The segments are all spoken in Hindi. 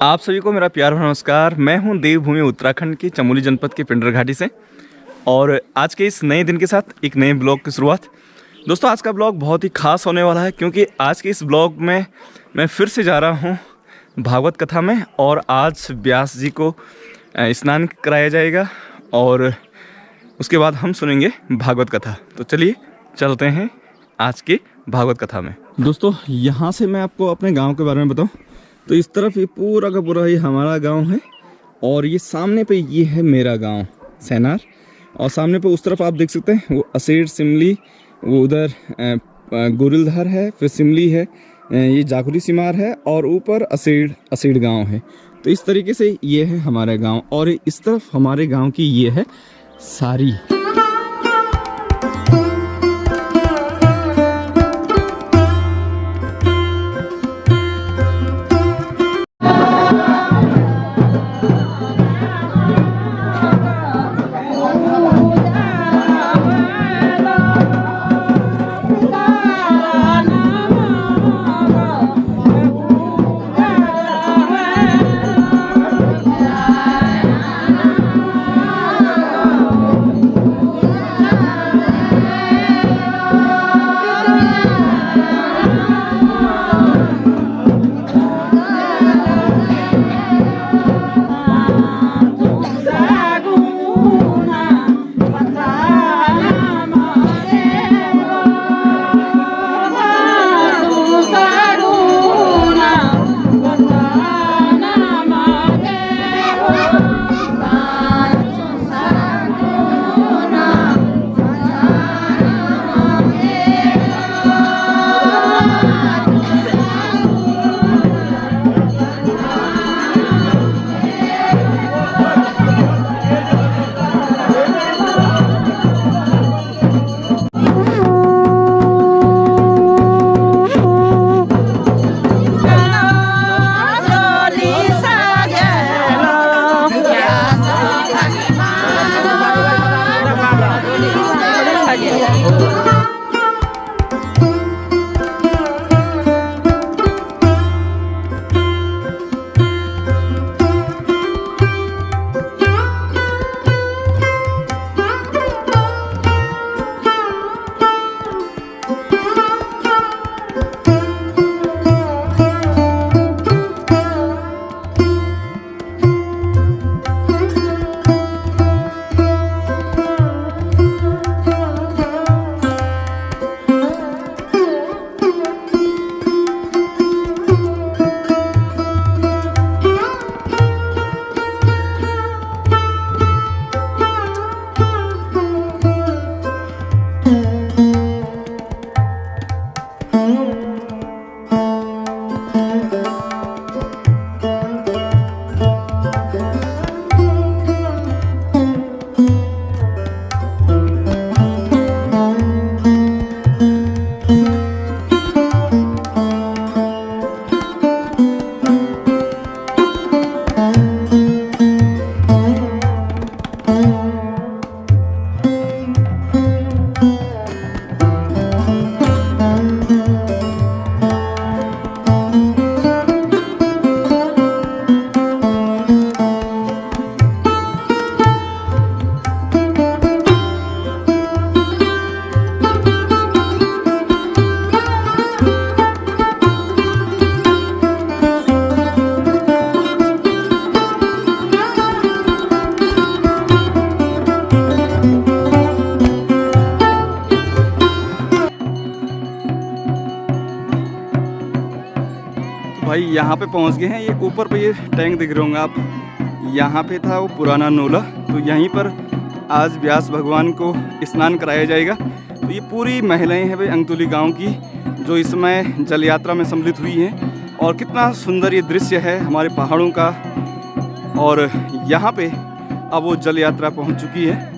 आप सभी को मेरा प्यार भरा नमस्कार। मैं हूं देवभूमि उत्तराखंड के चमोली जनपद के पिंडर घाटी से और आज के इस नए दिन के साथ एक नए ब्लॉग की शुरुआत। दोस्तों आज का ब्लॉग बहुत ही खास होने वाला है क्योंकि आज के इस ब्लॉग में मैं फिर से जा रहा हूं भागवत कथा में और आज व्यास जी को स्नान कराया जाएगा और उसके बाद हम सुनेंगे भागवत कथा। तो चलिए चलते हैं आज के भागवत कथा में। दोस्तों यहाँ से मैं आपको अपने गांव के बारे में बताऊं तो इस तरफ ये पूरा का पूरा ये हमारा गांव है और ये सामने पे ये है मेरा गांव सैनार और सामने पे उस तरफ आप देख सकते हैं वो असेड़ सिमली, वो उधर गोरिलधार है, फिर सिमली है, ये जाखुरी सिमार है और ऊपर असेड़ गांव है। तो इस तरीके से ये है हमारा गांव और इस तरफ हमारे गांव की ये है सारी। भाई यहाँ पे पहुँच गए हैं। ये ऊपर पे ये टैंक दिख रहे होंगे आप, यहाँ पे था वो पुराना नोला। तो यहीं पर आज व्यास भगवान को स्नान कराया जाएगा। तो ये पूरी महिलाएं हैं भाई अंगतुली गांव की जो इस समय जल यात्रा में सम्मिलित हुई हैं और कितना सुंदर ये दृश्य है हमारे पहाड़ों का। और यहाँ पे अब वो जल यात्रा पहुँच चुकी है।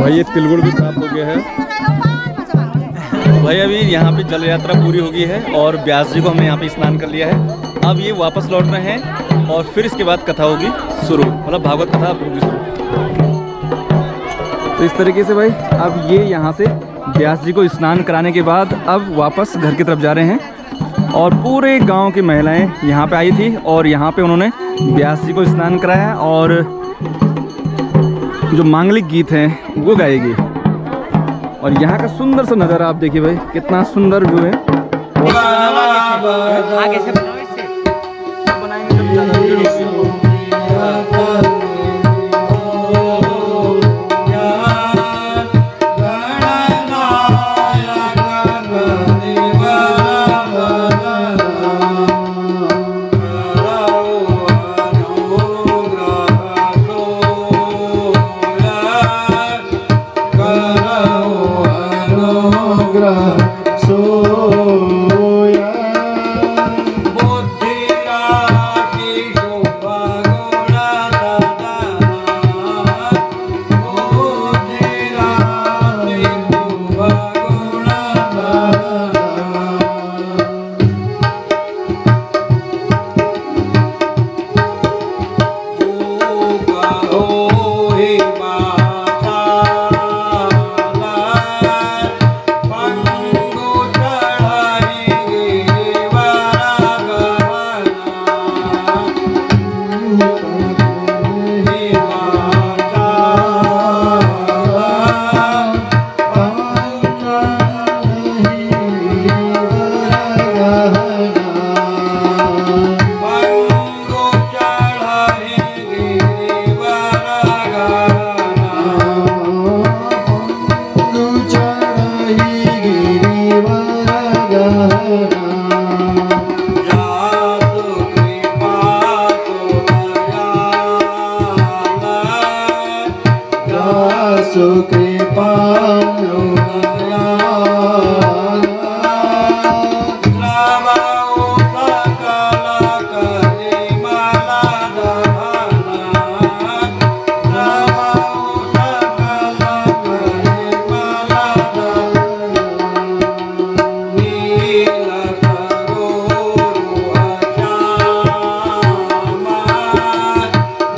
भाई ये तिलगुड़ भी प्राप्त हो गया है। भाई अभी यहाँ पे जल यात्रा पूरी हो गई है और व्यास जी को हमने यहाँ पे स्नान कर लिया है। अब ये वापस लौट रहे हैं और फिर इसके बाद कथा होगी शुरू, मतलब भागवत कथा होगी शुरू। तो इस तरीके से भाई अब ये यहाँ से व्यास जी को स्नान कराने के बाद अब वापस घर की तरफ जा रहे हैं। और पूरे गांव की महिलाएं यहाँ पे आई थी और यहाँ पे उन्होंने व्यास जी को स्नान कराया और जो मांगलिक गीत हैं वो गाएगी। और यहाँ का सुंदर सा नज़ारा आप देखिए भाई, कितना सुंदर व्यू है। आगे से बनाओ, इससे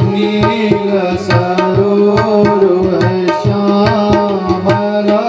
नील सरोवर श्यामला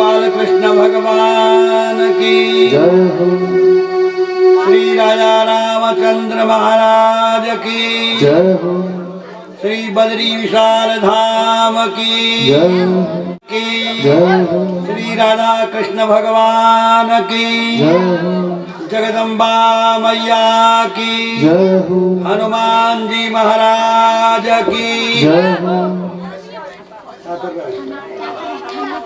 गोपाल कृष्ण भगवान की जय हो, श्री राजा रामचंद्र महाराज की जय हो, श्री बद्री विशाल धाम की जय हो, की जय हो, श्री राधा कृष्ण भगवान की जय हो, जगदम्बा मैया की जय हो, हनुमान जी महाराज की जय हो,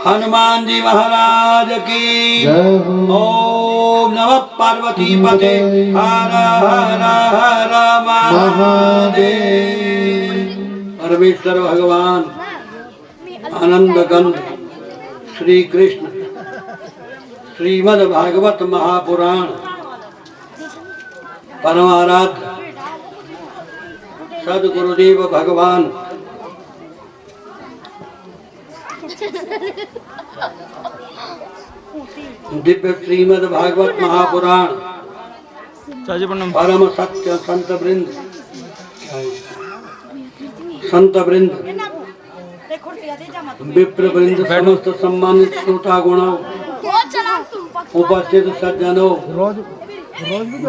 हनुमान जी महाराज की जय हो। ओम नमः पार्वती पते हर हर हर महादेव। परमेश्वर भगवान आनंद गंध श्री कृष्ण श्रीमद् भागवत महापुराण परमाराध्य सदगुरुदेव भगवान दिव्य श्रीमद् भागवत महापुराण परम सत्य संत वृंद विप्र वृंद समस्त सम्मानित श्रोता गुणों उपस्थित सज्जनों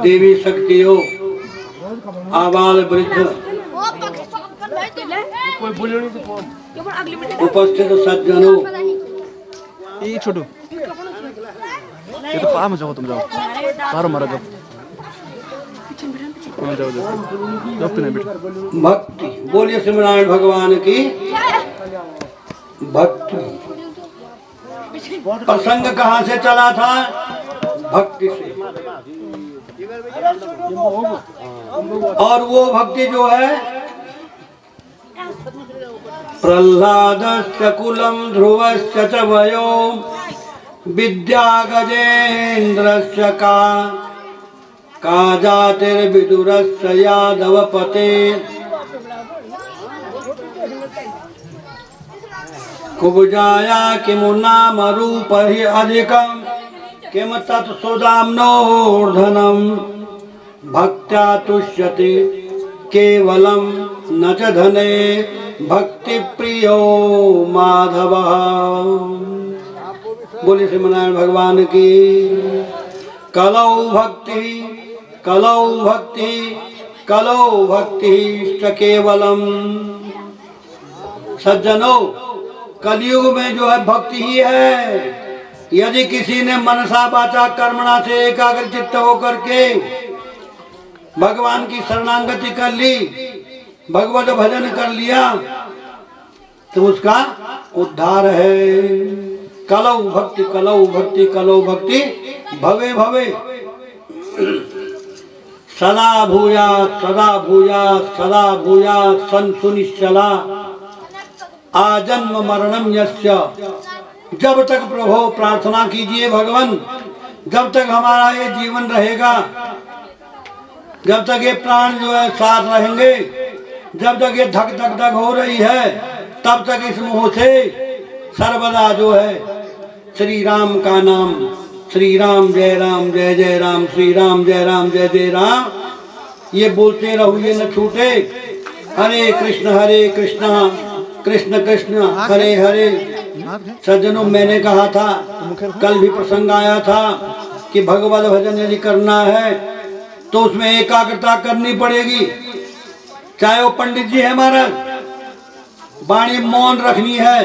देवी शक्तियों आबाल वृद्ध उपस्थित सज्जनों ये छोटू ये तो पास में जाओ, तुम जाओ बाहर मारा जाओ, तुम जाओ जाओ जाओ नहीं बेटा। भक्ति बोलिए श्रीनारायण भगवान की भक्ति। प्रसंग कहाँ से चला था? भक्ति से। और वो भक्ति जो है प्रह्लादस्य कुलम ध्रुवस्य च वयो विद्या गजेन्द्रस्य का जातिर्विदुरस्य यादवपते कुब्जाया किमु नाम रूप हि अधिकं किम तत्सुदाम्नोर्धनं भक्त्या तुष्यति केवलं न च धने भक्ति प्रियो माधव। बोले श्रीनारायण भगवान की। कलौ भक्ति कलौ भक्ति कलौ भक्ति केवलम। सज्जनों, कलयुग में जो है भक्ति ही है। यदि किसी ने मनसा वाचा कर्मणा से एकाग्र चित्त होकर के भगवान की शरणागति कर ली, भगवत भजन कर लिया, तो उसका उद्धार है। कलौ भक्ति कलौ भक्ति कलौ भक्ति भवे भवे सदा भूयात् सदा भूयात् सदा भूयात् सन सुनिश्चला आजन्म मरणम यस्य। जब तक प्रभु प्रार्थना कीजिए भगवान, जब तक हमारा ये जीवन रहेगा, जब तक ये प्राण जो है साथ रहेंगे, जब तक ये धक धक धक हो रही है, तब तक इस मुंह से सर्वदा जो है श्री राम का नाम, श्री राम जय राम श्री राम जय जय राम, ये बोलते रहो, ये न छूटे। हरे कृष्ण कृष्ण कृष्ण हरे हरे। सज्जनों, मैंने कहा था, कल भी प्रसंग आया था कि भगवत भजन यदि करना है तो उसमें एकाग्रता करनी पड़ेगी। चाहे वो पंडित जी है महाराज, वाणी मौन रखनी है,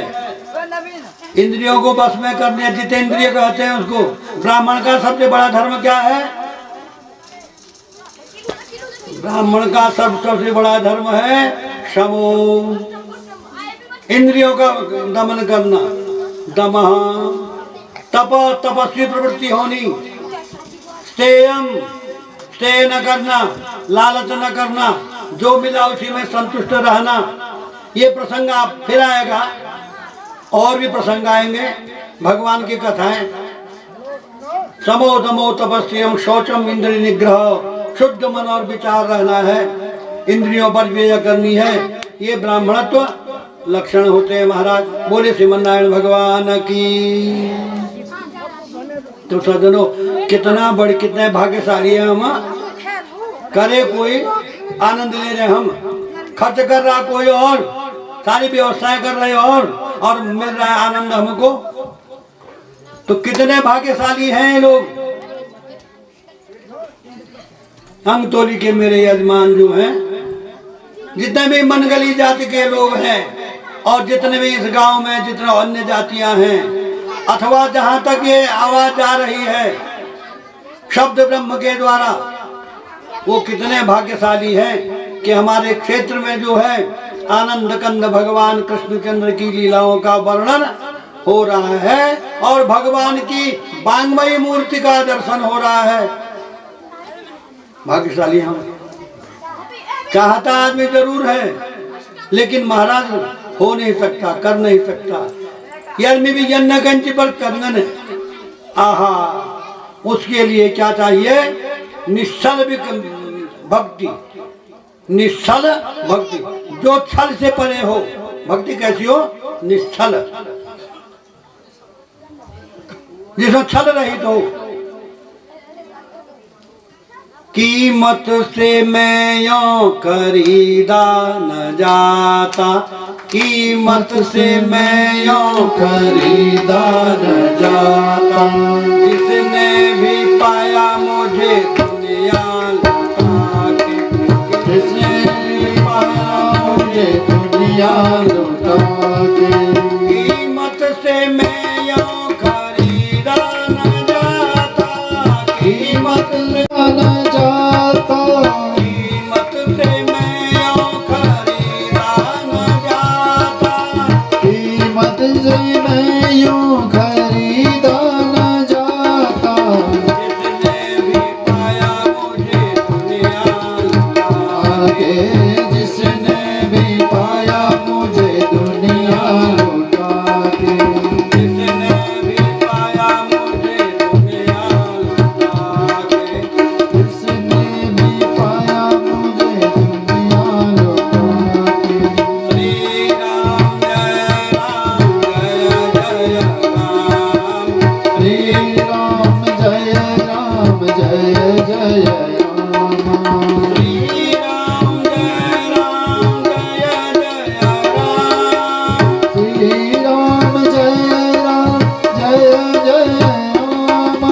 इंद्रियों को बस में करनी है, जितेंद्रिय कहते हैं उसको। ब्राह्मण का सबसे बड़ा धर्म क्या है? ब्राह्मण का सबसे बड़ा धर्म है शमो, इंद्रियों का दमन करना, दमः, तप तपस्वी प्रवृत्ति होनी, स्तेयम स्तेय न करना, लालच न करना, जो मिला उसी में संतुष्ट रहना। ये प्रसंग आप फिर आएगा, और भी प्रसंग आएंगे, भगवान की कथाएं। समो दमो तपस्यम शौचम इंद्रिय निग्रह, शुद्ध मन और विचार रहना है, इंद्रियों पर विजय करनी है। ये ब्राह्मणत्व लक्षण होते हैं महाराज। बोले श्रीमन्नारायण भगवान की। तो सज्जनों, कितने भाग्यशाली है हम। करे कोई, आनंद ले रहे हम, खर्च कर रहा कोई और, सारी व्यवस्थाएं कर रहे और मिल रहा है आनंद हमको। तो कितने भाग्यशाली हैं ये लोग। अंगतोली के मेरे यजमान जो हैं, जितने भी मनगली जाति के लोग हैं और जितने भी इस गांव में जितने अन्य जातियां हैं, अथवा जहां तक ये आवाज जा रही है शब्द ब्रह्म के द्वारा, वो कितने भाग्यशाली हैं कि हमारे क्षेत्र में जो है आनंद कंद भगवान कृष्णचंद्र की लीलाओं का वर्णन हो रहा है और भगवान की वांगमयी मूर्ति का दर्शन हो रहा है। भाग्यशाली हम। चाहता आदमी जरूर है, लेकिन महाराज हो नहीं सकता, कर नहीं सकता। यदि भी जन्म गंज पर कंगन, आहा, उसके लिए क्या चाहिए? निश्चल भक्ति, निश्चल भक्ति, जो छल से परे हो। भक्ति कैसी हो? निश्चल, जिसमें छल रहित हो। कीमत से मैं यों खरीदा न जाता, कीमत से मैं यों खरीदा न जाता, जिसने भी पाया मुझे दुनिया लुटा के, जिसने भी पाया मुझे दुनिया लुटा के। कीमत से मैं यों खरीदा न जाता, कीमत से न जाता, कीमत से मैं यों खरीदा न जाता, कीमत से मैं यों खरीदा न जाता, जिसने भी पाया मुझे दुनिया लुटा के, जिसने भी पाया मुझे दुनिया लुटा के, जिसने भी पाया मुझे दुनिया लुटा के, जिसने भी पाया मुझे दुनिया लुटा के। श्री राम जय राम जय जय राम, श्री राम जय राम जय जय राम, श्री राम जय राम जय जय राम, श्री राम जय राम जय जय राम,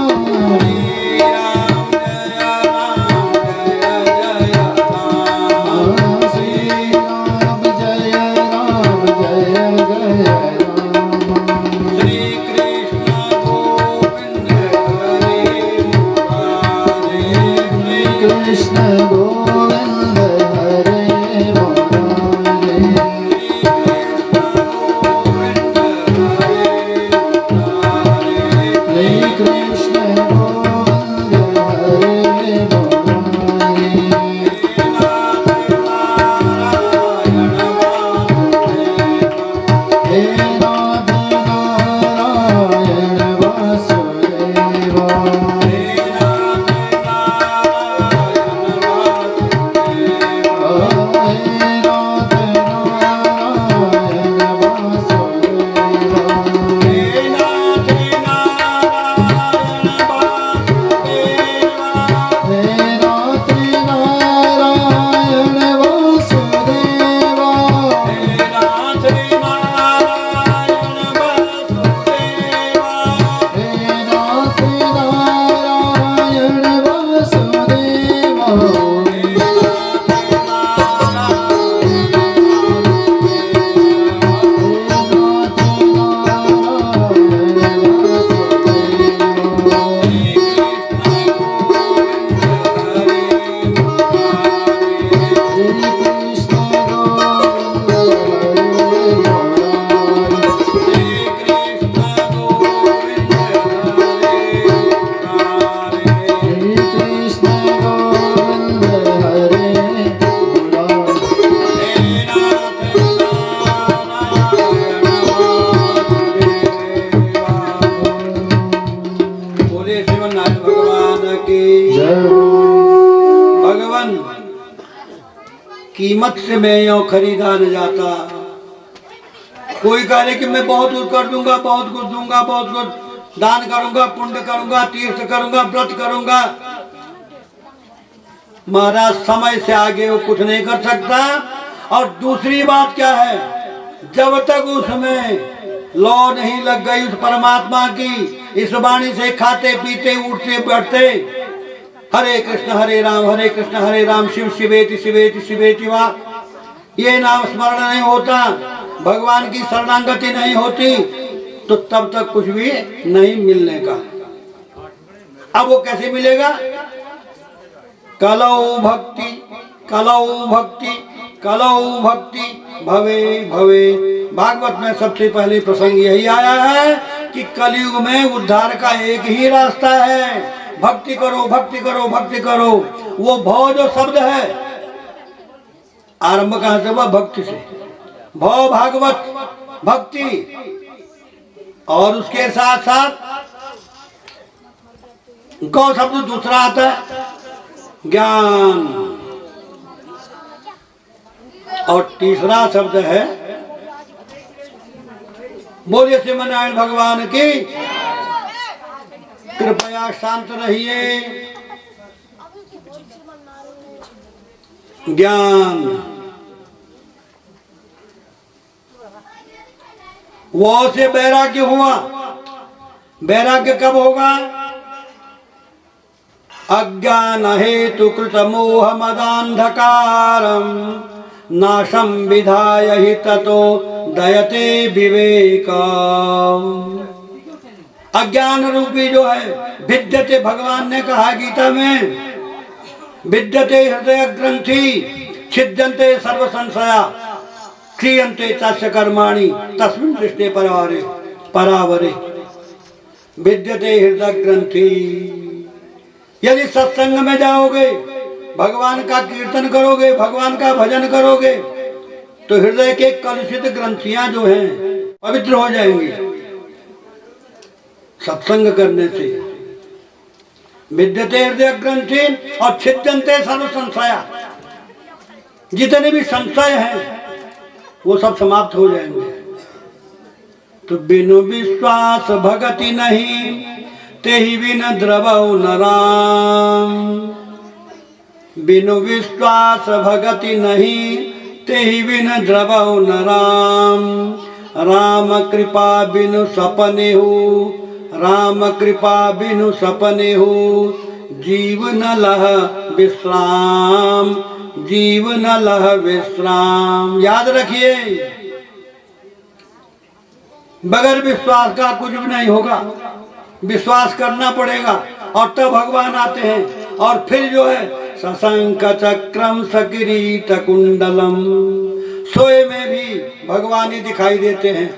श्री राम जय राम जय जय राम, श्री राम जय राम जय जय राम। श्री कृष्ण गोविंद हरे मुरारे, श्री कृष्ण गोविंद हरे मुरारे, श्री कृष्ण गोविंद हरे मुरारे। हे नाथ नारायण वासुदेवा, हे नाथ नारायण वासुदेवा, हे नाथ नारायण वासुदेवा, हे नाथ नारायण वासुदेवा, हे नाथ नारायण वासुदेवा, हे नाथ नारायण वासुदेवा, हे नाथ नारायण वासुदेवा, बोले शिवनाथ भगवान की भगवान, कीमत से मैं यों खरीदा न जाता। कोई कहे कि मैं बहुत कुछ कर दूंगा, बहुत कुछ दूंगा, बहुत कुछ दान करूंगा, पुण्य करूंगा, तीर्थ करूंगा, व्रत करूंगा। महाराज समय से आगे वो कुछ नहीं कर सकता। और दूसरी बात क्या है, जब तक उसमें लौ नहीं लग गई उस परमात्मा की, इस वाणी से खाते पीते उठते बैठते हरे कृष्ण हरे राम शिव शिवेति शिवेति शिवेति वा, ये नाम स्मरण नहीं होता, भगवान की शरणागति नहीं होती, तो तब तक कुछ भी नहीं मिलने का। अब वो कैसे मिलेगा? कलौ भक्ति कलौ भक्ति कलौ भक्ति भवे भवे। भागवत में सबसे पहले प्रसंग यही आया है कि कलयुग में उद्धार का एक ही रास्ता है, भक्ति करो भक्ति करो भक्ति करो। वो भव जो शब्द है आरंभ कहां से हुआ? भक्ति से। भव भागवत भक्ति, और उसके साथ साथ गौ शब्द दूसरा आता है ज्ञान, और तीसरा शब्द है बोलिए श्रीमनारायण भगवान की। कृपया शांत रहिए। ज्ञान वो से वैराग्य हुआ। वैराग्य कब होगा? अज्ञान हेतु कृत मोह मदांधकारम नाशम विधाय हि ततो दयते विवेक। अज्ञान रूपी जो है विद्यते, भगवान ने कहा गीता में, विद्यते हृदय ग्रंथि छिद्यन्ते सर्व संशया क्रियन्ते तस्य कर्माणि तस्मिन् दृष्टे परावरे। विद्यते हृदय ग्रंथि। यदि सत्संग में जाओगे, भगवान का कीर्तन करोगे, भगवान का भजन करोगे, तो हृदय के कलुषित ग्रंथियां जो हैं पवित्र हो जाएंगी सत्संग करने से। विद्यते हृदय ग्रंथि और छिद्यन्ते सर्व संशया, जितने भी संशय हैं वो सब समाप्त हो जाएंगे। तो बिनु विश्वास भगति नहीं, तेहि बिन द्रवौ नराम। बिनु विश्वास भगति नहीं, तेहि बिन द्रवौ नराम। राम कृपा बिनु सपने हो, राम कृपा बिनु सपने हो। जीव न लह विश्राम, जीव न लह विश्राम। याद रखिए, बगैर विश्वास का कुछ भी नहीं होगा। विश्वास करना पड़ेगा और तब भगवान आते हैं। और फिर जो है सशंक चक्रम सकिरीट कुंडलम, सोए में भी भगवान ही दिखाई देते हैं,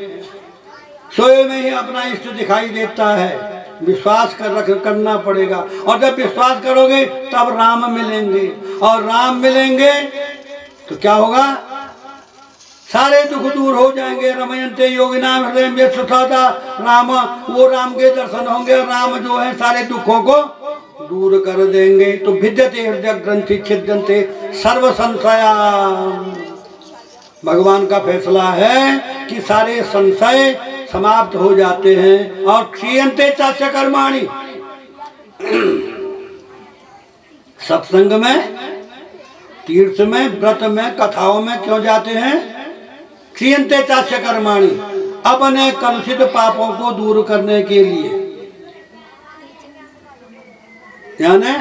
सोए में ही अपना इष्ट दिखाई देता है। विश्वास करना पड़ेगा, और जब विश्वास करोगे तब राम मिलेंगे, और राम मिलेंगे तो क्या होगा? सारे दुख दूर हो जाएंगे। रमयन्ते योगिनाम हृदय में सुखदा राम, वो राम के दर्शन होंगे। राम जो है सारे दुखों को दूर कर देंगे। तो विद्यते हृदय ग्रंथि छिद्यन्ते सर्व संशया। भगवान का फैसला है कि सारे संशय समाप्त हो जाते हैं। और क्षीयन्ते तस्य कर्माणि, सत्संग में, तीर्थ में, व्रत में, कथाओं में क्यों जाते हैं? क्षीयन्ते तस्य कर्माणि, अपने कलुषित पापों को दूर करने के लिए। यानी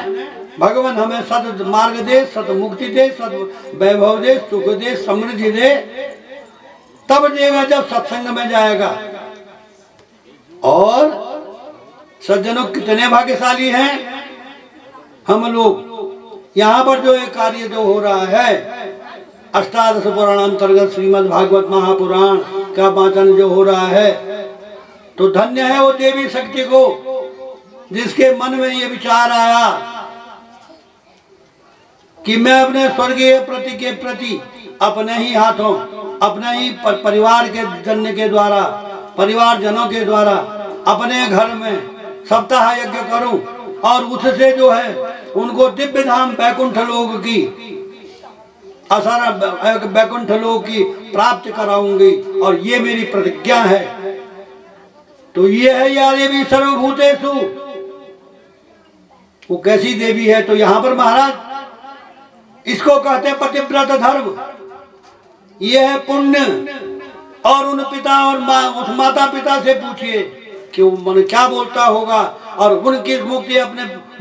भगवान हमें सत मार्ग दे, सत मुक्ति दे, सत वैभव दे, सुख दे, समृद्धि दे, तब देगा जब सत्संग में जाएगा। और सज्जनों कितने भाग्यशाली हैं हम लोग। यहाँ पर जो एक कार्य जो हो रहा है, अष्टादश पुराण अंतर्गत श्रीमद् भागवत महापुराण का वाचन जो हो रहा है, तो धन्य है वो देवी शक्ति को जिसके मन में ये विचार आया कि मैं अपने स्वर्गीय प्रति के प्रति अपने ही हाथों, अपने ही परिवार के जन के द्वारा, परिवार जनों के द्वारा अपने घर में सप्ताह यज्ञ करूं, और उससे जो है उनको दिव्य धाम वैकुंठ लोक की, असारा वैकुंठ लोक की प्राप्त कराऊंगी। और ये मेरी प्रतिज्ञा है। तो ये है या देवी सर्वभूतेषु। वो कैसी देवी है? तो यहाँ पर महाराज इसको कहते हैं पतिव्रत धर्म। ये है पुण्य। और उन पिता और उस माता पिता से पूछिए कि वो मन क्या बोलता होगा, और उनकी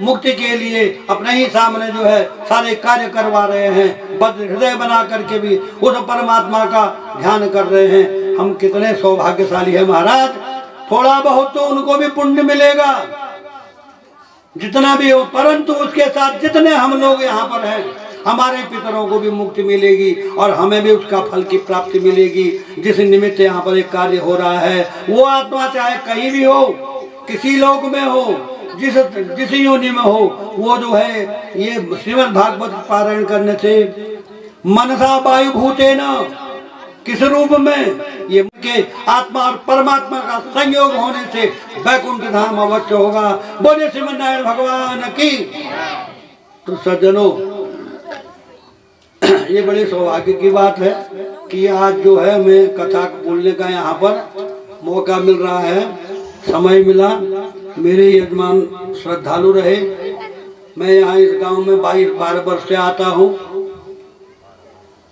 मुक्ति के लिए अपने ही सामने जो है सारे कार्य करवा रहे हैं। बद्ध हृदय बना करके भी उस परमात्मा का ध्यान कर रहे हैं। हम कितने सौभाग्यशाली हैं महाराज। थोड़ा बहुत तो उनको भी पुण्य मिलेगा, जितना भी हो, परंतु उसके साथ जितने हम लोग यहाँ पर हैं, हमारे पितरों को भी मुक्ति मिलेगी और हमें भी उसका फल की प्राप्ति मिलेगी। जिस निमित्त यहाँ पर एक कार्य हो रहा है, वो आत्मा चाहे कहीं भी हो, किसी लोक में हो, जिस योनि में हो, वो जो है ये श्रीमद् भागवत पारायण करने से मनसा वायु भूतेन, किस रूप में, ये के आत्मा और परमात्मा का संयोग होने से वैकुंठ धाम अवश्य होगा। बोले श्रीमद् नारायण भगवान की। तो सज्जनों, ये बड़े सौभाग्य की बात है कि आज जो है मैं कथा बोलने का यहाँ पर मौका मिल रहा है, समय मिला। मेरे यजमान श्रद्धालु रहे। मैं यहाँ इस गांव में 22-12 वर्ष से आता हूँ।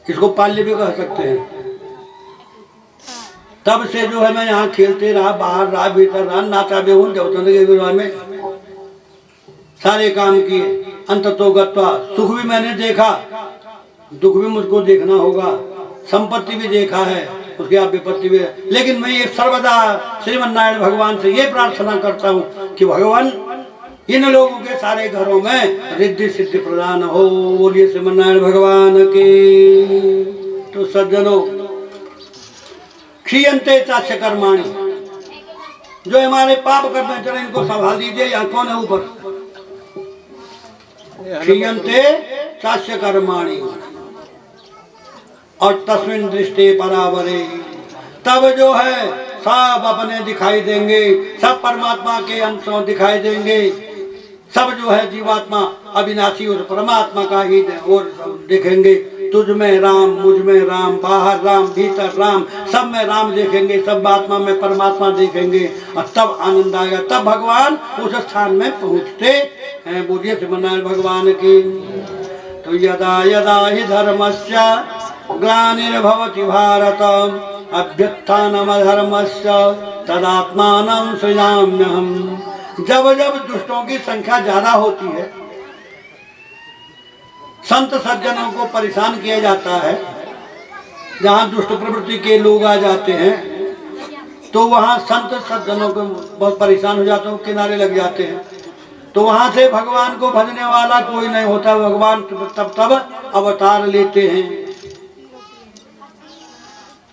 इसको पाल्य भी कह सकते हैं। तब से जो है मैं यहाँ खेलते रहा, बाहर रहा, भीतर रहा, नाचा भी हूँ, देवचंद्र के विवाह में सारे काम किए। अंततो गत्वा सुख भी मैंने देखा, दुख भी मुझको देखना होगा, संपत्ति भी देखा है, उसके आप विपत्ति भी है। लेकिन मैं ये सर्वदा श्रीमद् नारायण भगवान से ये प्रार्थना करता हूँ कि भगवान इन लोगों के सारे घरों में रिद्धि सिद्धि प्रदान हो। बोलिए श्रीमद् नारायण भगवान के। तो सज्जनों, क्षीयन्ते चास्य कर्माणि, जो हमारे पाप करते चले इनको संभाल दीजिए। यहाँ कौन है ऊपर? क्षीयन्ते चास्य कर्माणि और तस्मिन् दृष्टे परावरे, तब जो है सब अपने दिखाई देंगे, सब परमात्मा के अंशों दिखाई देंगे। सब जो है जीवात्मा अविनाशी उस परमात्मा का ही और देखेंगे। तुझ में राम, मुझ में राम, बाहर राम, भीतर राम, सब में राम देखेंगे, सब आत्मा में परमात्मा देखेंगे और तब आनंद आएगा। तब भगवान उस स्थान में पहुँचते हैं। बोलिए श्रीमद् नारायण भगवान की। तो यदा यदा हि धर्मस्य ग्लानिर्भवति भारत अभ्युत्थानमधर्मस्य तदात्मानं सृजाम्यहम्। जब जब दुष्टों की संख्या ज्यादा होती है, संत सज्जनों को परेशान किया जाता है, जहाँ दुष्ट प्रवृत्ति के लोग आ जाते हैं, तो वहाँ संत सज्जनों को बहुत परेशान हो जाते हैं, किनारे लग जाते हैं। तो वहाँ से भगवान को भजने वाला कोई नहीं होता। भगवान तब अवतार लेते हैं।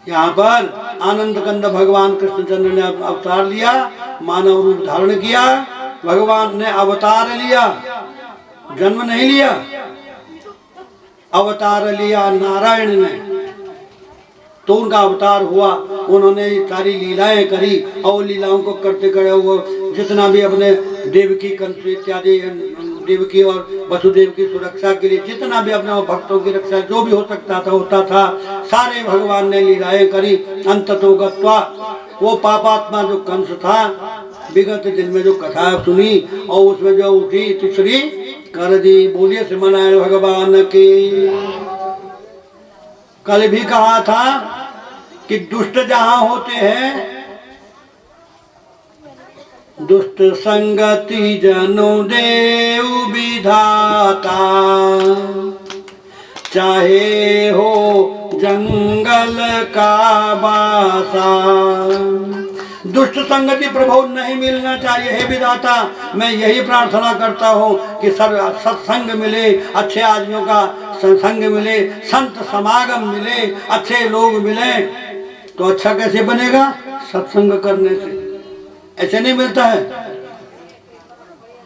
यहाँ पर आनंद कंद भगवान कृष्णचंद्र ने अवतार लिया, मानव रूप धारण किया। भगवान ने अवतार लिया, जन्म नहीं लिया, अवतार लिया नारायण ने। तो उनका अवतार हुआ, उन्होंने सारी लीलाएं करी और लीलाओं को करते करते वो जितना भी अपने देवकी कंस इत्यादि देवकी और वसुदेव की सुरक्षा के लिए जितना भी अपने भक्तों की रक्षा जो भी हो सकता था होता था, सारे भगवान ने लीलाएं करी। अंततो गत्वा वो पापात्मा जो कंस था, विगत दिन में जो कथा सुनी और उसमें जो उठी तीसरी कर दी। बोलिए श्रीमद् नारायण भगवान की। कल भी कहा था कि दुष्ट जहां होते हैं, दुष्ट संगति जनु देव विधाता, चाहे हो जंगल का बासा। दुष्ट संगति प्रभु नहीं मिलना चाहिए। हे विधाता, मैं यही प्रार्थना करता हूँ कि सत्संग मिले, अच्छे आदमियों का संग मिले, संत समागम मिले, अच्छे लोग मिले। तो अच्छा कैसे बनेगा? सत्संग करने से। ऐसे नहीं मिलता है।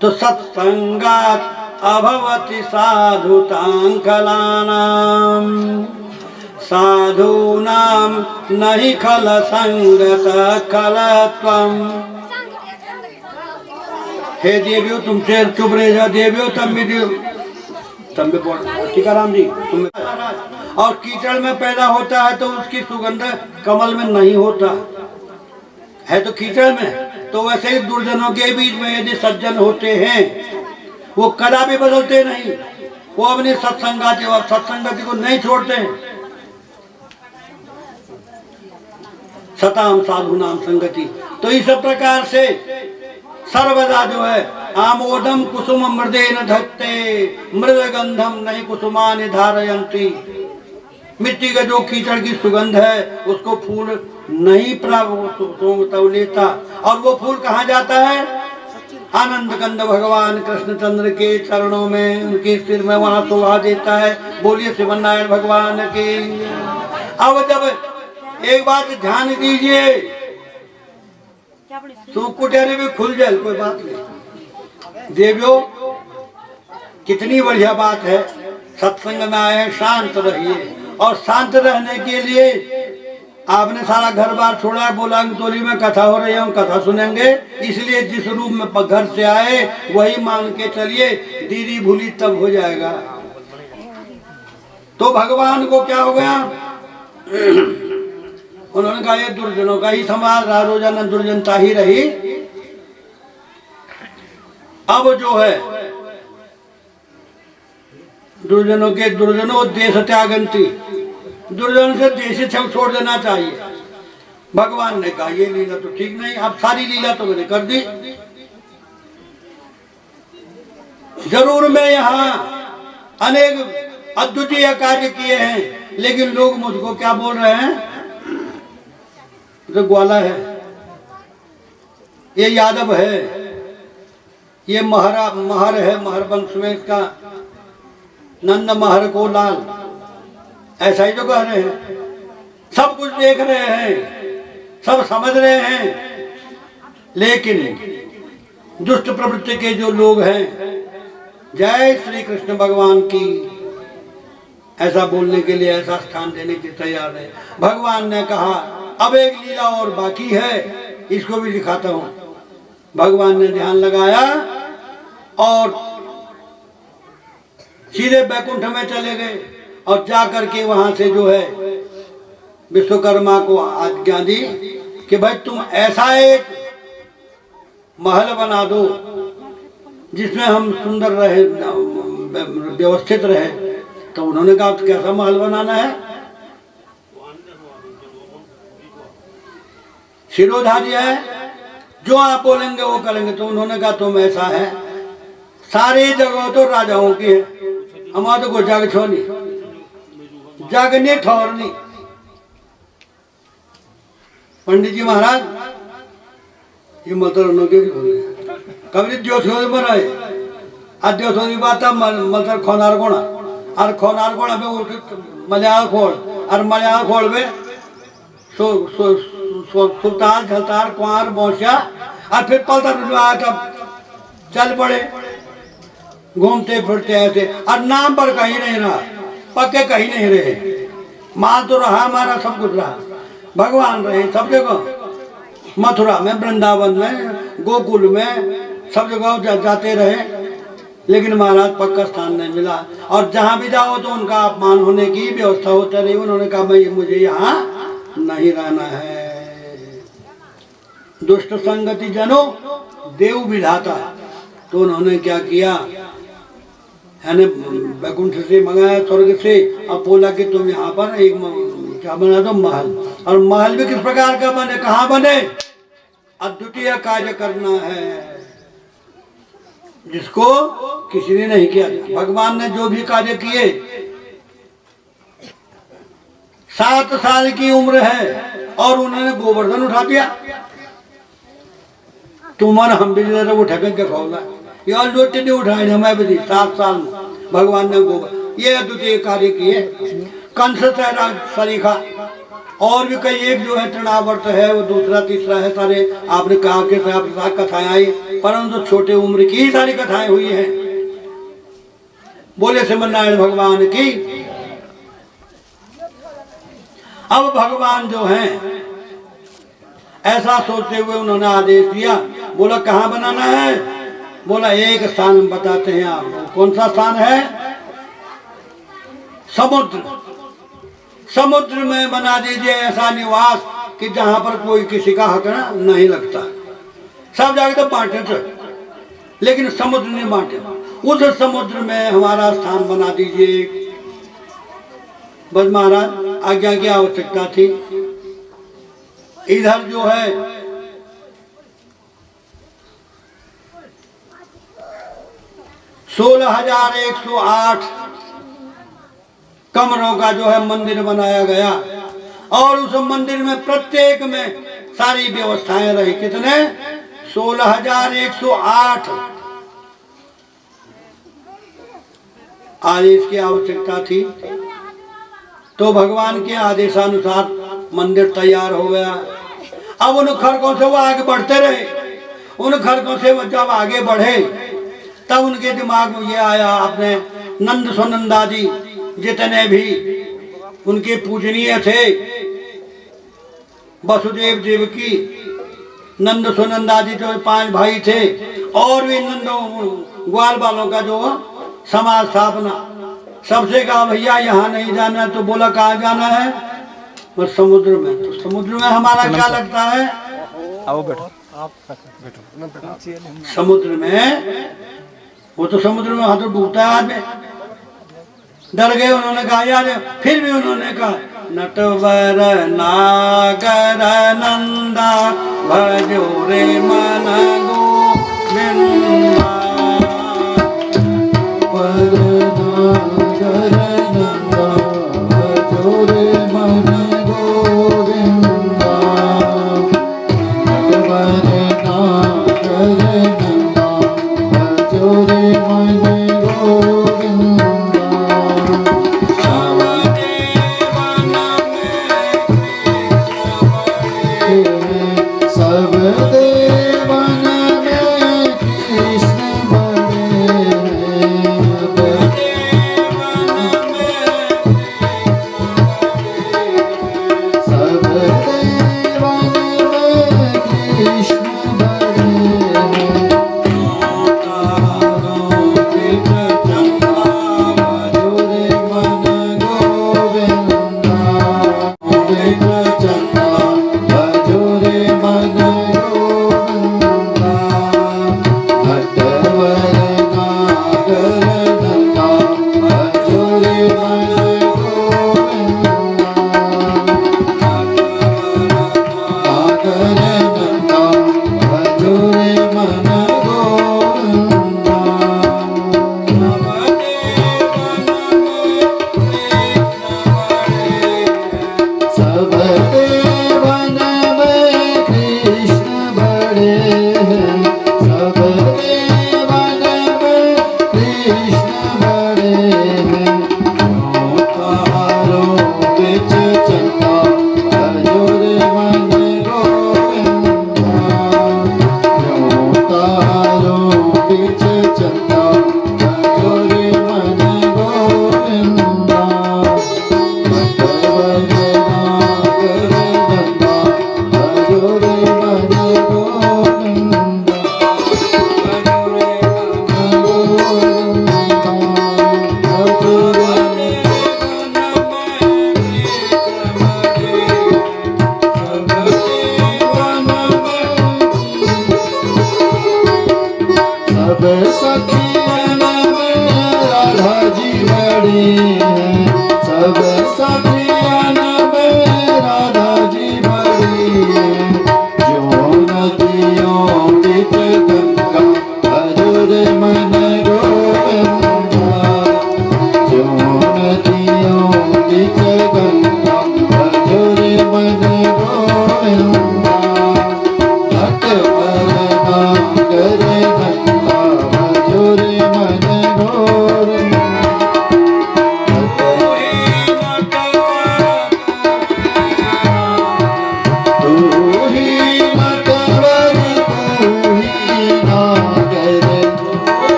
तो सत्संगात् अभवति साधुतां खलानां, साधूनां नहि खल संगत खलत्वम्। हे देवियों, तुमसे चुप रह जा। देवियों तम भी बोल टीकाराम जी तुम। और कीचड़ में पैदा होता है तो उसकी सुगंध कमल में नहीं होता है, तो कीचड़ में। तो वैसे ही दुर्जनों के बीच में यदि सज्जन होते हैं, वो कदा भी बदलते नहीं, वो अपनी सत्संगति को नहीं छोड़ते। सताम साधु नाम संगति, तो इस प्रकार से सर्वदा जो है आमोदम कुसुम मृदेन धत्ते मृद गंधम नहीं कुसुमानि धारयन्ति। मिट्टी का जो कीचड़ की सुगंध है उसको फूल नहीं प्राप्त लेता, और वो फूल कहाँ जाता है? आनंद कंद भगवान कृष्णचंद्र के चरणों में, उनके सिर में वहां शोभा देता है। बोलिए श्रीमन नारायण भगवान की। अब जब एक बात ध्यान दीजिए, तो कुटेरे भी खुल जाए कोई बात नहीं। देवियों कितनी बढ़िया बात है, सत्संग में आए शांत रहिए, और शांत रहने के लिए आपने सारा घर बार छोड़ा, बोला अंगतोली में कथा हो रही है, हम कथा सुनेंगे, इसलिए जिस रूप में घर से आए वही मान के चलिए, दीदी भूली तब हो जाएगा। तो भगवान को क्या हो गया? उन्होंने कहा ये दुर्जनों का ही समाज रहा, रोजाना दुर्जनता ही रही। अब जो है दुर्जनों देश त्यागंती, दुर्जन से देश छोड़ देना चाहिए। भगवान ने कहा ये लीला तो ठीक नहीं, अब सारी लीला तो मैंने कर दी। जरूर मैं यहाँ अनेक अद्वितीय कार्य किए हैं, लेकिन लोग मुझको क्या बोल रहे हैं? जो ग्वाला है, ये यादव है, ये महर है, महर वंश में इसका नंद महर को लाल, ऐसा ही तो कह रहे हैं। सब कुछ देख रहे हैं, सब समझ रहे हैं, लेकिन दुष्ट प्रवृत्ति के जो लोग हैं, जय श्री कृष्ण भगवान की, ऐसा बोलने के लिए, ऐसा स्थान देने के तैयार है। भगवान ने कहा अब एक लीला और बाकी है, इसको भी दिखाता हूं। भगवान ने ध्यान लगाया और सीधे बैकुंठ में चले गए, और जाकर के वहां से जो है विश्वकर्मा को आज्ञा दी कि भाई तुम ऐसा एक महल बना दो जिसमें हम सुंदर रहे, व्यवस्थित रहे। तो उन्होंने कहा तो कैसा महल बनाना है? शिरोधार्य है, जो आप बोलेंगे वो करेंगे। तो उन्होंने कहा तुम ऐसा है, सारी जगह तो राजाओं की है, हमारा तो कोई जग छोनी, जग नहीं ठौरनी। पंडित जी महाराज ये मतलब कभी द्योथोरी बनाए अद्योथोरी बात मतलब खोनार कोणा और खोनार कोणा पे उठ मलयाल खोल और मलयाल खोल पे सुल्तान झलतार कुंवर बौसिया और फिर पलता चल पड़े घूमते फिरते ऐसे, और नाम पर कहीं नहीं रहा, पक्के कहीं नहीं रहे। माल तो रहा हमारा, सब कुछ रहा, भगवान रहे सब जगह, मथुरा में, वृंदावन में, गोकुल में, सब जगह जाते रहे, लेकिन महाराज पक्का स्थान नहीं मिला। और जहाँ भी जाओ तो उनका अपमान होने की व्यवस्था होती रही। उन्होंने कहा भाई मुझे यहाँ नहीं रहना है। दुष्ट संगति जनो देव विधाता। तो उन्होंने क्या किया, यानी बैकुंठ से मंगाया, स्वर्ग से, अब बोला कि तुम यहाँ पर एक क्या बना दो महल। और महल भी किस प्रकार का बने, कहाँ बने? अद्वितीय कार्य करना है जिसको किसी ने नहीं किया। भगवान ने जो भी कार्य किए, 7 साल की उम्र है और उन्होंने गोवर्धन उठा दिया। तुम्हारा हम भी उठा के खोला, ये लोटे नहीं उठाए हमें भी 7 साल में भगवान ने गोवर्धन, ये अद्वितीय कार्य किए। कंस सरीखा और भी कई, एक जो है तृणावर्त है, वो दूसरा तीसरा है, सारे आपने कहा कि कथाएं आई, परंतु छोटे उम्र की ही सारी कथाएं हुई हैं। बोले श्रीमन नारायण भगवान की। अब भगवान जो हैं ऐसा सोचते हुए उन्होंने आदेश दिया, बोला कहाँ बनाना है? बोला एक स्थान हम बताते हैं आपको। कौन सा स्थान है? समुद्र। समुद्र में बना दीजिए ऐसा निवास कि जहां पर कोई किसी का हक नहीं लगता। सब जगह तो बांटे थे, लेकिन समुद्र नहीं बांटे। उस समुद्र में हमारा स्थान बना दीजिए। बस महाराज आज्ञा की आवश्यकता थी। इधर जो है 16,108 कमरों का जो है मंदिर बनाया गया और उस मंदिर में प्रत्येक में सारी व्यवस्थाएं रही। कितने? 16,108। आज इसकी आवश्यकता थी तो भगवान के आदेशानुसार मंदिर तैयार हो गया। अब उन खड़कों से वो आगे बढ़ते रहे। उन खड़कों से वो जब आगे बढ़े तब उनके दिमाग में ये आया, अपने नंद सुनंदा जी जितने भी उनके पूजनीय थे, वसुदेव देवकी, नंद सुनंदा जी जो 5 भाई थे और भी नंदो ग्वाल वालों का जो समाज स्थापना, सबसे कहा भैया यहाँ नहीं जाना है। तो बोला कहाँ जाना है? बस समुद्र में। तो समुद्र में हमारा क्या लगता है? आओ बैठो। समुद्र में वो तो समुद्र में हाथों डूबता है आदमी। डर गए। उन्होंने कहा यार, फिर भी उन्होंने कहा नटवर नागर नंदा भजो रे मन गोविंदा।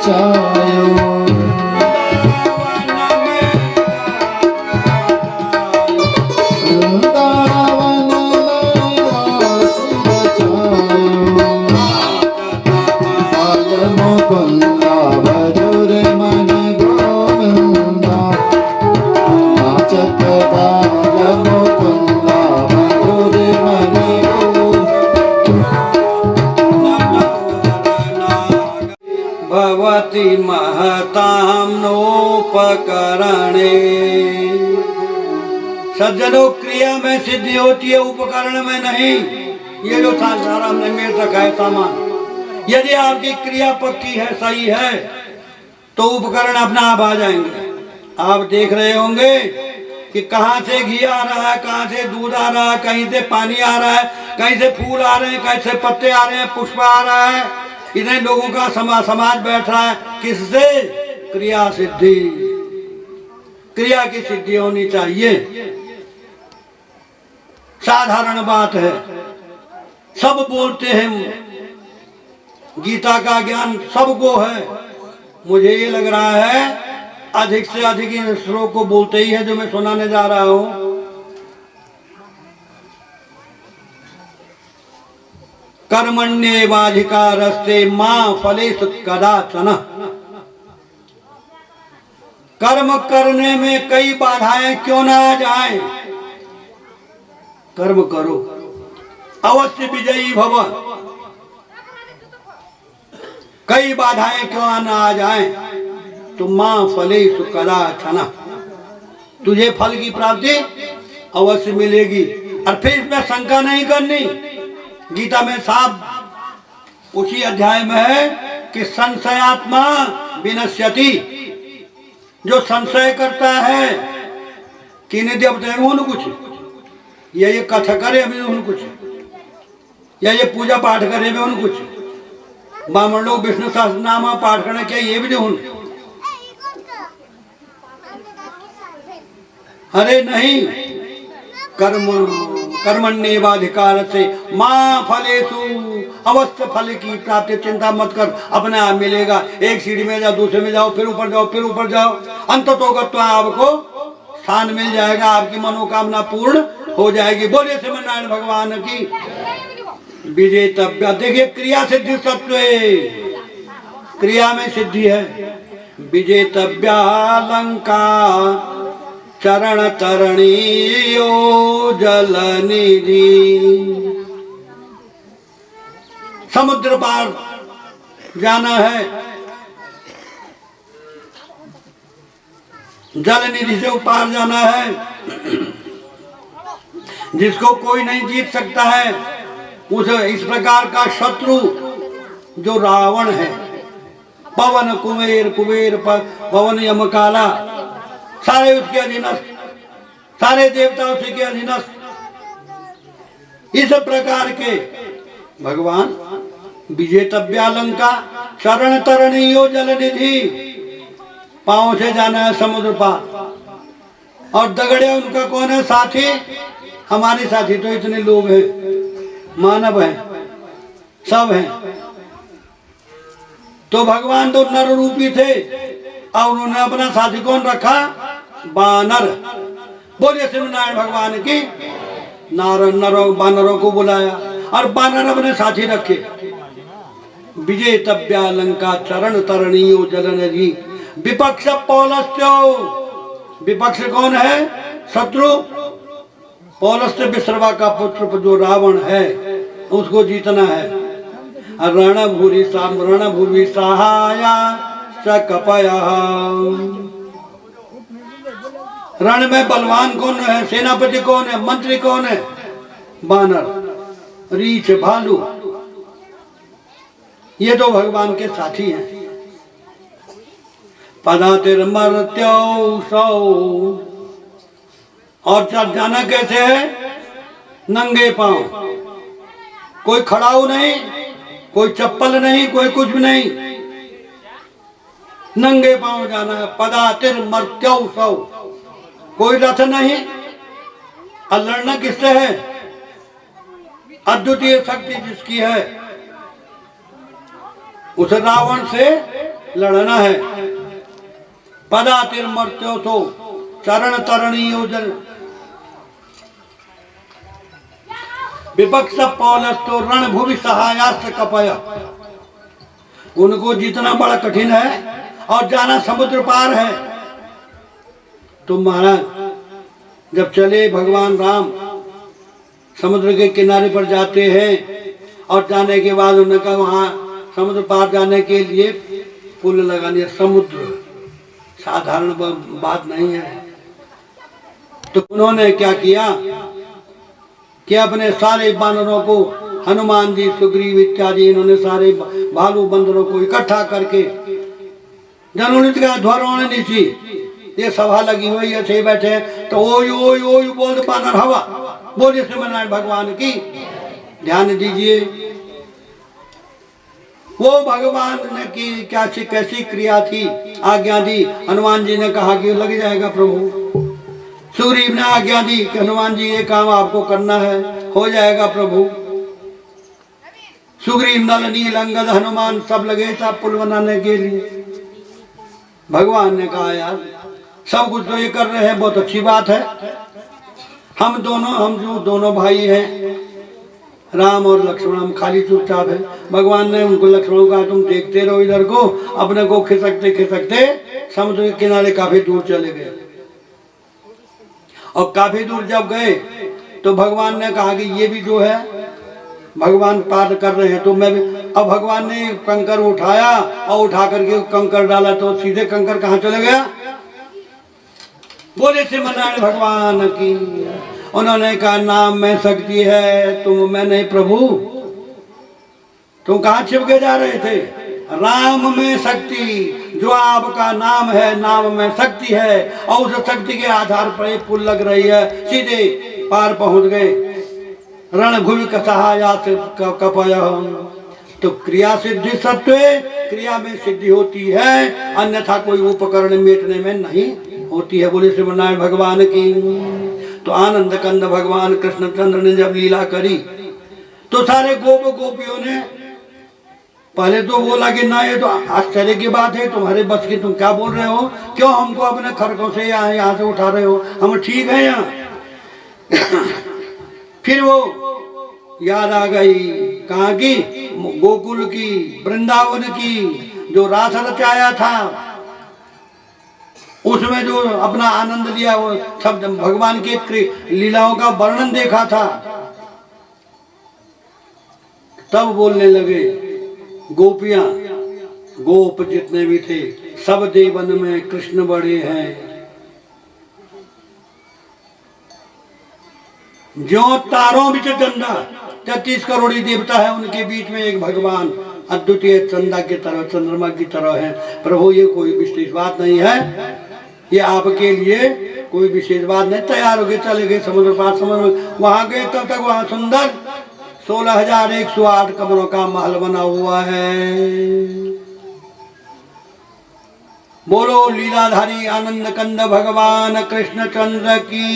रचायो वृंदावन में रास रचायो बाल मुकुंदा भजुर मन गोविंदा नाचत बाल मुकुंदा भजुर मन भवति महतां नोपकरणे। सज्जनों, क्रिया में सिद्धि होती है, उपकरण में नहीं। ये जो सारा हमने मेरे रखा है सामान, यदि आपकी क्रिया पक्की है, सही है, तो उपकरण अपना आप आ जाएंगे। आप देख रहे होंगे कि कहाँ से घी आ रहा है, कहाँ से दूध आ रहा है, कहीं से पानी आ रहा है, कहीं से फूल आ रहे हैं, कहीं से पत्ते आ रहे हैं, पुष्प आ रहा है। इतने लोगों का समाज बैठ रहा है, किससे? क्रिया सिद्धि। क्रिया की सिद्धि होनी चाहिए, साधारण बात है। सब बोलते हैं, गीता का ज्ञान सबको है। मुझे ये लग रहा है अधिक से अधिक इन श्लोक को बोलते ही है जो मैं सुनाने जा रहा हूं। कर्मण्येवाधिकारस्ते मा फलेषु कदाचन। कर्म करने में कई बाधाएं क्यों ना आ जाए, कर्म करो, अवश्य विजयी भव। कई बाधाएं क्यों ना आ जाए, तो मां फलेषु कदाचन, तुझे फल की प्राप्ति अवश्य मिलेगी। और फिर इसमें शंका नहीं करनी। गीता में साफ उसी अध्याय में है कि संशयात्मा विनश्यति। जो संशय करता है कि नहीं देवते में कुछ, या ये कथा करे अभी कुछ, या ये पूजा पाठ करे भी कुछ, ब्राह्मण लोग विष्णु सहस्त्र नाम पाठ करना क्या, ये भी नहीं। अरे नहीं, कर्मण्येवाधिकार से मां फलेषु, अवश्य फल की प्राप्ति, चिंता मत कर, अपने आप मिलेगा। एक सीढ़ी में जाओ, दूसरे में जाओ, फिर ऊपर जाओ, फिर ऊपर जाओ, अंततोगत्वा आपको स्थान मिल जाएगा, आपकी मनोकामना पूर्ण हो जाएगी। बोलिए श्रीमन नारायण भगवान की विजेतव्य। देखिए, क्रिया सिद्धि सत्व, क्रिया में सिद्धि है। विजेतव्या लंका चरण तरणीयो जल निधि। समुद्र पार जाना है, जल निधि से पार जाना है, जिसको कोई नहीं जीत सकता है। उस इस प्रकार का शत्रु जो रावण है, पवन कुबेर, कुबेर पवन यमकाला, सारे उसके अधीनस्थ, सारे देवता उसी के अधीनस्थ। इस प्रकार के भगवान विजेतव्या लंका शरण तरणीयो जल निधि। पांव से जाना है समुद्र पार, और दगड़े उनका कौन है? साथी। हमारे साथी तो इतने लोग हैं, मानव हैं, सब हैं। तो भगवान तो नर रूपी थे, और उन्होंने अपना साथी कौन रखा? बानर। बोलिए श्री नारायण भगवान की। नरों बानरों को बुलाया, और बानर अपने साथी रखे। विजेतव्या लंका चरण तरणीयो जल निधि। विपक्ष पौलस्त्यो, विपक्ष कौन है? शत्रु। पौलस्त्य विश्रवा का पुत्र जो रावण है, उसको जीतना है। रणभूरि सहाया सकपयः। रण में बलवान कौन है? सेनापति कौन है? मंत्री कौन है? बानर, रीछ, भालू। ये तो भगवान के साथी हैं। पदातिर्मर्त्यो सौ। और जाना कैसे है? नंगे पांव, कोई खड़ाऊ नहीं, कोई चप्पल नहीं, कोई कुछ भी नहीं, नंगे पांव जाना है। पदातिर्मर्त्यो सौ। कोई रथ नहीं। और लड़ना किससे है? अद्वितीय शक्ति जिसकी है, उस रावण से लड़ना है। पदातिर मर्त्यो तो चरण तरणी योजन विपक्ष पौलस तो रणभूमि सहायास्त्र कपय। उनको जितना बड़ा कठिन है और जाना समुद्र पार है। तो महाराज जब चले भगवान राम समुद्र के किनारे पर जाते हैं और जाने के बाद उन्होंने कहा वहां समुद्र पार जाने के लिए पुल लगाने। समुद्र साधारण बात नहीं है। तो उन्होंने क्या किया कि अपने सारे बानरों को, हनुमान जी, सुग्रीव इत्यादि, इन्होंने सारे भालू बंदरों को इकट्ठा करके जनोनित का ध्वरों नीची ये सभा लगी हुई है, ऐसे बैठे हैं। तो ओय ओय ओय बोल बानर हवा बोलिए श्रीमनारायण भगवान की। ध्यान दीजिए वो भगवान ने की क्या कैसी क्रिया थी, आज्ञा दी। हनुमान जी ने कहा कि लग जाएगा प्रभु। सुग्रीव ने आज्ञा दी कि हनुमान जी ये काम आपको करना है, हो जाएगा प्रभु। सुग्रीव, नल, नील, अंगद, हनुमान सब लगे था पुल बनाने के लिए। भगवान ने कहा यार सब कुछ तो ये कर रहे हैं, बहुत अच्छी बात है। हम जो दोनों भाई हैं राम और लक्ष्मण, हम खाली चुपचाप है। भगवान ने उनको लक्ष्मण कहा तुम देखते रहो इधर को। अपने को खिसकते खिसकते समुद्र के किनारे काफी दूर चले गए। और काफी दूर जब गए तो भगवान ने कहा कि ये भी जो है भगवान पार कर रहे हैं तो मैं भी। अब भगवान ने कंकर उठाया और उठा करके कंकर डाला तो सीधे कंकर कहाँ चले गया? बोले श्रीमनारायण भगवान की। उन्होंने कहा नाम में शक्ति है, तुम में नहीं प्रभु। तुम कहाँ छिप के जा रहे थे? राम में शक्ति, जो आपका नाम है, नाम में शक्ति है और उस शक्ति के आधार पर एक पुल लग रही है, सीधे पार पहुंच गए। रणभूमि का सहायात कपय। तो क्रिया सिद्धि सत्व, क्रिया में सिद्धि होती है, अन्यथा कोई उपकरण मेटने में नहीं होती है। बोले श्रीमनारायण भगवान की। तो आनंद कंद भगवान कृष्णचंद्र ने जब लीला करी तो सारे गोपियों ने पहले तो बोला कि ना ये तो आश्चर्य की बात है, तुम्हारे बस की, तुम क्या बोल रहे हो? क्यों हमको अपने खरकों से यहाँ से उठा रहे हो? हम ठीक है यहाँ। फिर वो याद आ गई कहाँ की? गोकुल की, वृंदावन की, जो रास रचाया था उसमें जो अपना आनंद लिया, वो सब भगवान के लीलाओं का वर्णन देखा था। तब बोलने लगे गोपियां, गोप जितने भी थे, सब देवन में कृष्ण बड़े हैं। जो तारों बिच चंदा, 33 करोड़ी देवता है, उनके बीच में एक भगवान अद्वितीय चंदा की तरह, चंद्रमा की तरह है। प्रभु ये कोई विशेष बात नहीं है, ये आपके लिए कोई विशेष बात नहीं। तैयार हो गए, चले गए समुद्र पार। समुद्र वहां गए तब तक वहां सुंदर 16,108 कमरों का महल बना हुआ है। बोलो लीलाधारी आनंद कंद भगवान कृष्ण चंद्र की।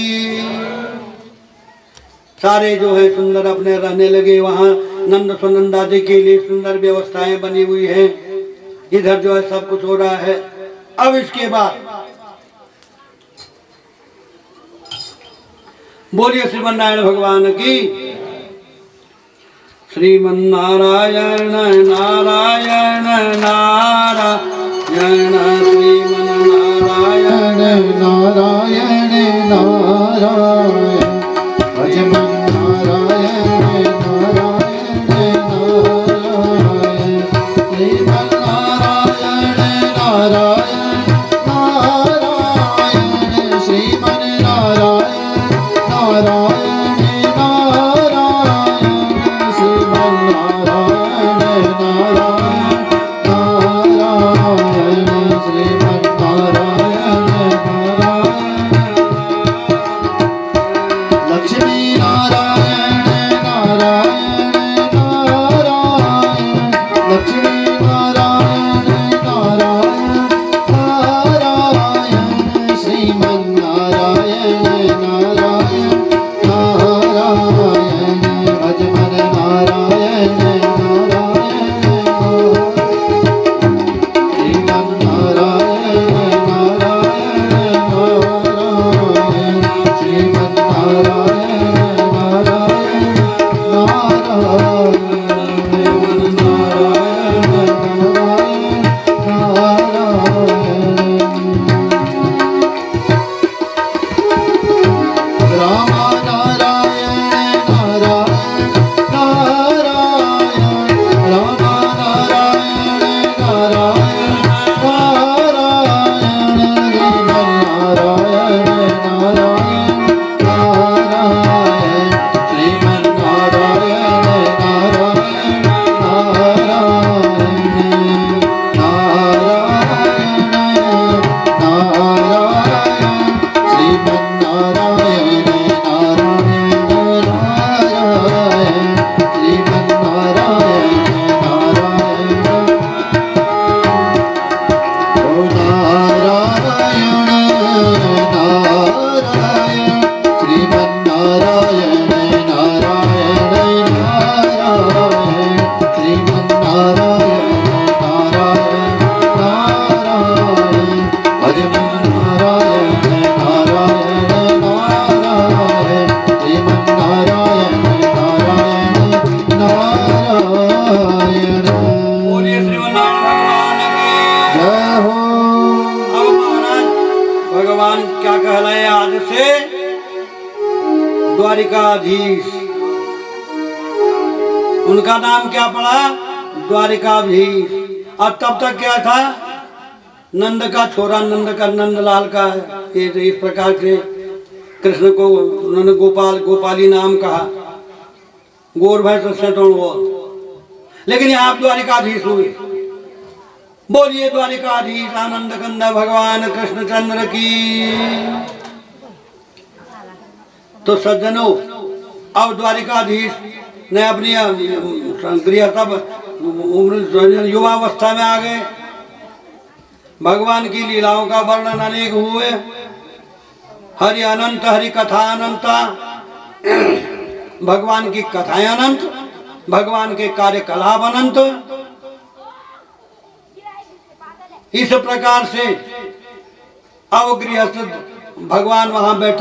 सारे जो है सुंदर अपने रहने लगे वहां। नंद सुनंदादि के लिए सुंदर व्यवस्थाएं बनी हुई है। इधर जो है सब कुछ हो रहा है। अब इसके बाद बोलिए श्रीमन्नारायण भगवान की। श्रीमन्नारायण नारायण नारायण श्रीमन्नारायण नारायण नारायण भजमन नारायण नारायण नारायण श्रीमन नारायण नारायण नारायण श्रीमन नारायण नारायण नारायण श्रीमन नारायण नारायण नारायण भगवान क्या कहलाए आज से? द्वारिकाधीश। उनका नाम क्या पड़ा? द्वारिकाधीश। और तब तक क्या था? नंद का छोरा, नंदलाल का। ये इस प्रकार से कृष्ण को उन्होंने गोपाली नाम कहा। गोर भैंस से तो वो, लेकिन यहाँ आप द्वारिकाधीश हुए। बोलिए द्वारिकाधीश आनंद कंद भगवान कृष्णचंद्र की। तो सज्जनों, अब द्वारिकाधीश ने अपनी गृहस्थ उम्र युवावस्था में आ गए। भगवान की लीलाओं का वर्णन अनेक हुए। हरि अनंत, हरि कथा अनंता। भगवान की कथाएं अनंत, भगवान के कार्यकलाप अनंत। इस प्रकार से अब गृहस्थ भगवान वहां बैठे।